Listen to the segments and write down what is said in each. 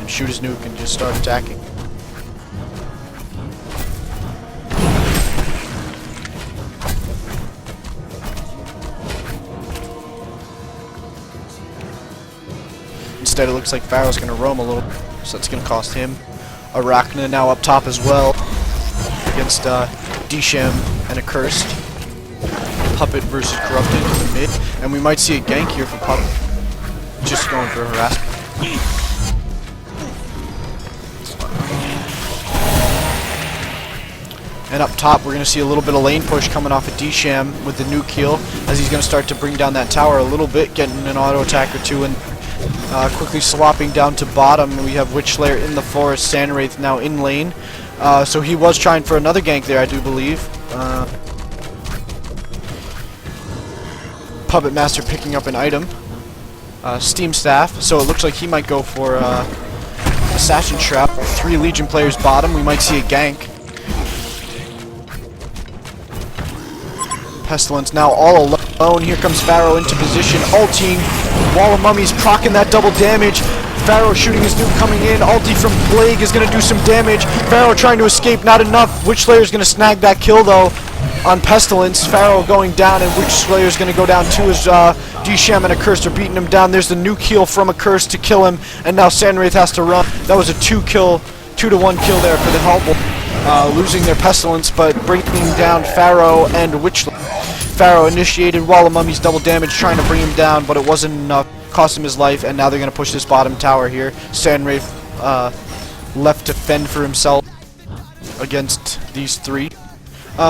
and shoot his nuke and just start attacking. Instead, it looks like Pharaoh's going to roam a little, so that's going to cost him. Arachna now up top as well against Disham and Accursed. Puppet versus Corrupted in the mid, and we might see a gank here for Puppet. Just going for harassment. And up top, we're going to see a little bit of lane push coming off of Disham with the nuke heal, as he's going to start to bring down that tower a little bit, getting an auto attack or two, and quickly swapping down to bottom. We have Witchslayer in the forest, Sandwraith now in lane. So he was trying for another gank there, I do believe. Puppet Master picking up an item. Steam Staff, so it looks like he might go for Assassin Trap. 3 Legion players bottom, we might see a gank. Pestilence now all alone. Here comes Pharaoh into position, ulting. Wall of Mummies procking that double damage. Pharaoh shooting his nuke coming in. Ulti from Plague is going to do some damage. Pharaoh trying to escape, not enough. Witchslayer is going to snag that kill though on Pestilence. Pharaoh going down, and Witchslayer is going to go down too as Disham and Accursed are beating him down. There's the nuke heal from Accursed to kill him, and now Sandwraith has to run. That was a 2-1 kill there for the Helpful. Losing their Pestilence, but bringing down Pharaoh and Witchslayer. Pharaoh initiated Wall of Mummies double damage, trying to bring him down, but it wasn't enough. Cost him his life, and now they're going to push this bottom tower here. Sandwraith left to fend for himself against these 3.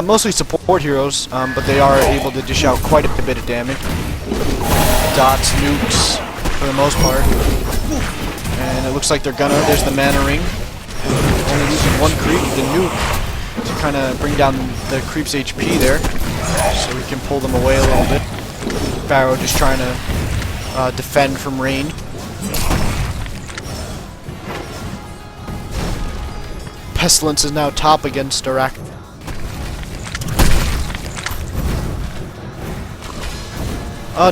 Mostly support heroes, but they are able to dish out quite a bit of damage. Dots, nukes, for the most part. And it looks like they're gonna. There's the mana ring. Only losing 1 creep, the nuke, to kind of bring down the creep's HP there, so we can pull them away a little bit. Pharaoh just trying to defend from rain. Pestilence is now top against Iraq.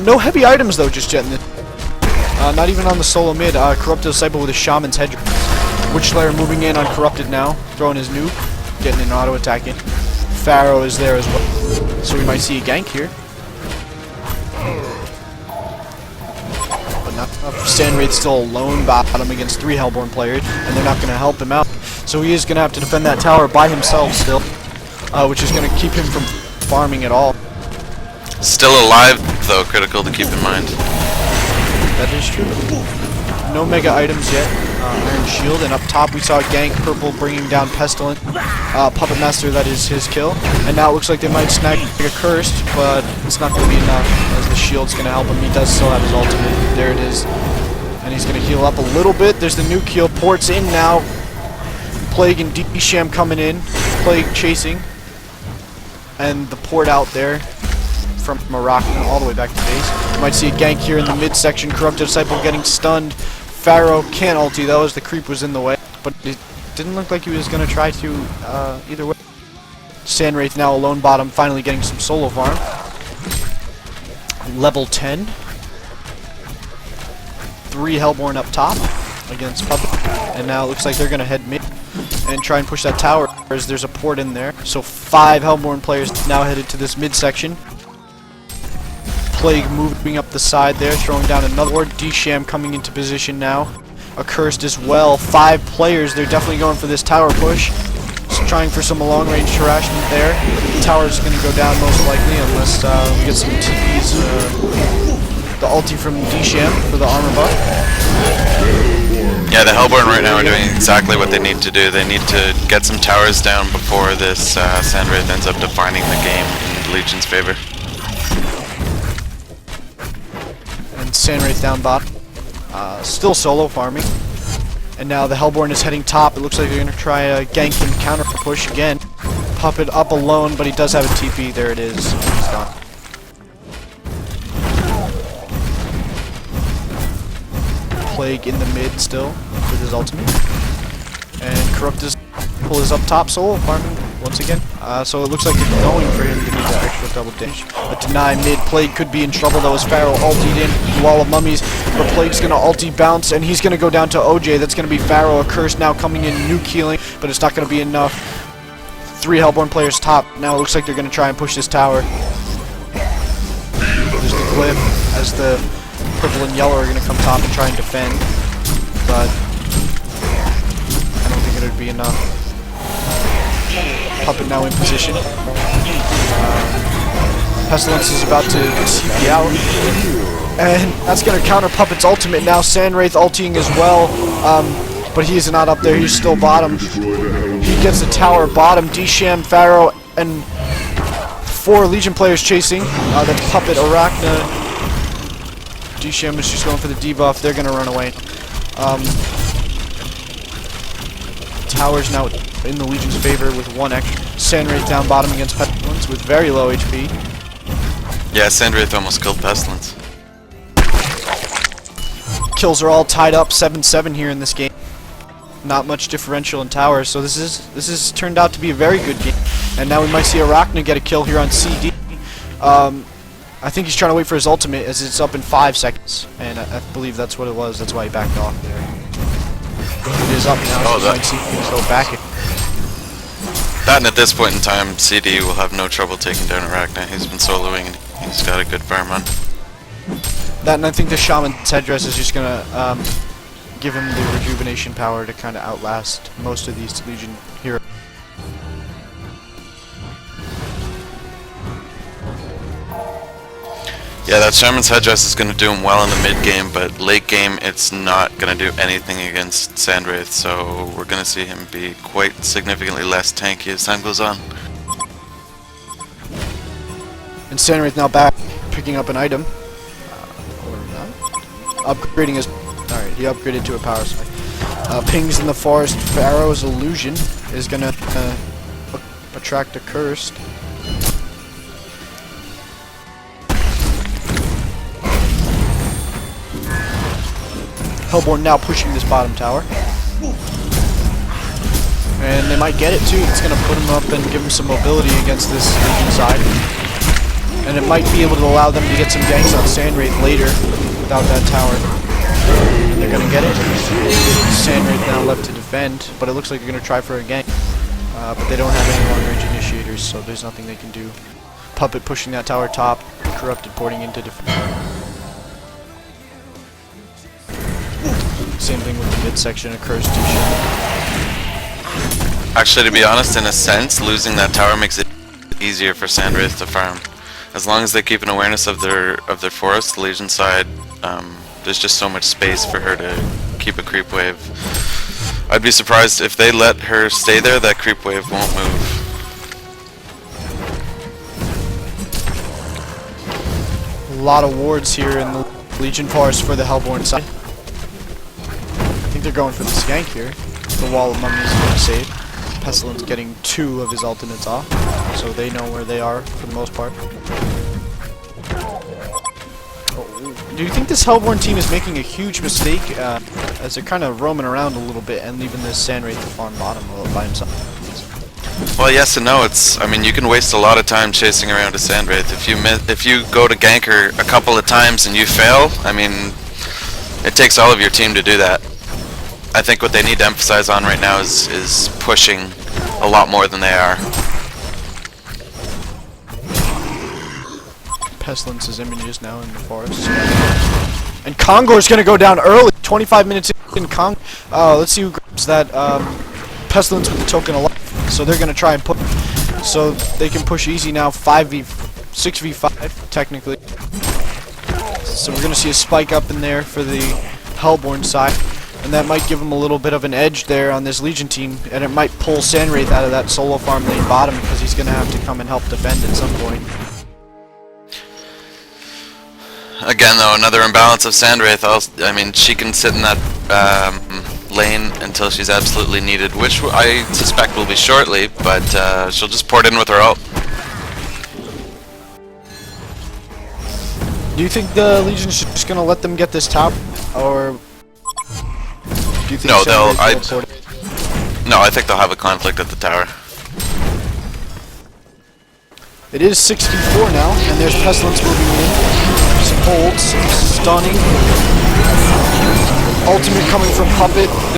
No heavy items though just yet in this. Not even on the solo mid. Corrupted Disciple with a Shaman's Head. Witchslayer moving in on Corrupted now, throwing his nuke, getting an auto attack in. Pharaoh is there as well, so we might see a gank here. But not enough. Sandwraith still alone bottom against 3 Hellborn players, and they're not going to help him out. So he is going to have to defend that tower by himself still, which is going to keep him from farming at all. Still alive, though, critical to keep in mind. That is true. No mega items yet. Iron Shield, and up top we saw gank purple bringing down Pestilent. Puppet Master, that is his kill. And now it looks like they might snag Accursed, but it's not going to be enough, as the shield's going to help him. He does still have his ultimate. There it is. And he's going to heal up a little bit. There's the nuke heal. Port's in now. Plague and Disham coming in. Plague chasing. And the port out there from Arachna all the way back to base. You might see a gank here in the midsection. Corrupted Disciple getting stunned. Pharaoh can't ulti though, as the creep was in the way, but it didn't look like he was going to try to either way. Sandwraith now alone bottom, finally getting some solo farm. Level 10. 3 Hellborn up top against Puppet, and now it looks like they're going to head mid and try and push that tower, as there's a port in there. So 5 Hellborn players now headed to this midsection. Plague moving up the side there, throwing down another ward. Disham coming into position now. Accursed as well. 5 players. They're definitely going for this tower push. Just trying for some long-range harassment there. The tower's going to go down most likely, unless we get some TPs. The ulti from Disham for the armor buff. Yeah, the Hellborn right now are doing exactly what they need to do. They need to get some towers down before this Sandwraith ends up defining the game in Legion's favor. Sandwraith down bottom. Still solo farming. And now the Hellborn is heading top. It looks like they're going to try a gank and counter push again. Puppet up alone, but he does have a TP. There it is. He's gone. Plague in the mid still with his ultimate. And Corrupted Disciple is up top solo farming once again. So it looks like they're going for him to the extra double damage. A deny mid. Plague could be in trouble though as Pharaoh ultied in. Wall of mummies, but Plague's gonna ulti bounce, and he's gonna go down to OJ. That's gonna be Pharaoh. A curse now coming in, nuke healing, but it's not gonna be enough. 3 Hellborn players top. Now it looks like they're gonna try and push this tower. There's the glyph as the purple and yellow are gonna come top and try and defend, but I don't think it'd be enough. Puppet now in position. Pestilence is about to CP out, and that's going to counter Puppet's ultimate now. Sandwraith ulting as well, but he is not up there. He's still bottom. He gets the tower bottom. D-Sham, Pharaoh, and 4 Legion players chasing. That's Puppet, Arachna. D-Sham is just going for the debuff. They're going to run away. Tower's now in the Legion's favor with 1 extra. Sandwraith down bottom against Pestilence with very low HP. Yeah, Sandwraith almost killed Pestilence. Kills are all tied up 7-7 here in this game. Not much differential in towers, so this is turned out to be a very good game. And now we might see Arachna get a kill here on CD. I think he's trying to wait for his ultimate as it's up in 5 seconds, and I believe that's what it was. That's why he backed off there. It is up now, so we might see things go back. That, and at this point in time, CD will have no trouble taking down Arachna. He's been soloing and he's got a good farm run. That, and I think the Shaman's headdress is just gonna give him the rejuvenation power to kind of outlast most of these Legion heroes. Yeah, that Shaman's headdress is going to do him well in the mid game, but late game it's not going to do anything against Sandwraith, so we're going to see him be quite significantly less tanky as time goes on. And Sandwraith now back, picking up an item. Or not. Upgrading his... Alright, he upgraded to a power spike. Pings in the forest. Pharaoh's illusion is going to attract a cursed. Hellborn now pushing this bottom tower. And they might get it too. It's going to put him up and give him some mobility against this Legion side. And it might be able to allow them to get some ganks on Sandwraith later without that tower. And they're going to get it. Sandwraith now left to defend, but it looks like they're going to try for a gank. But they don't have any long-range initiators, so there's nothing they can do. Puppet pushing that tower top. Corrupted porting into defense. Same thing with the midsection, a cursed t-shirt. Actually, to be honest, in a sense, losing that tower makes it easier for Sandwraith to farm. As long as they keep an awareness of their forest, the Legion side, there's just so much space for her to keep a creep wave. I'd be surprised if they let her stay there, that creep wave won't move. A lot of wards here in the Legion forest for the Hellborn side. I think they're going for the skank here. The wall of mummies is going to save. Pestilence getting 2 of his ultimates off, so they know where they are for the most part. Do you think this Hellborn team is making a huge mistake as they're kind of roaming around a little bit and leaving this Sandwraith to farm bottom by himself? Well, yes and no. I mean, you can waste a lot of time chasing around a Sandwraith. If you go to gank her a couple of times and you fail, I mean, it takes all of your team to do that. I think what they need to emphasize on right now is pushing a lot more than they are. Pestilence's images now in the forest. And Kongor's gonna go down early. 25 minutes in Kong. Let's see who grabs that Pestilence with the token of life. So they're gonna try and put, so they can push easy now. 6v5 technically. So we're gonna see a spike up in there for the Hellborn side. And that might give him a little bit of an edge there on this Legion team, and it might pull Sandwraith out of that solo farm lane bottom because he's going to have to come and help defend at some point. Again, though, another imbalance of Sandwraith. I mean, she can sit in that lane until she's absolutely needed, which I suspect will be shortly, but she'll just port in with her ult. Do you think the Legion's just going to let them get this top, or... No, I think they'll have a conflict at the tower. It is 6v4 now, and there's Pestilence moving in. Some holds, stunning. Ultimate coming from Puppet.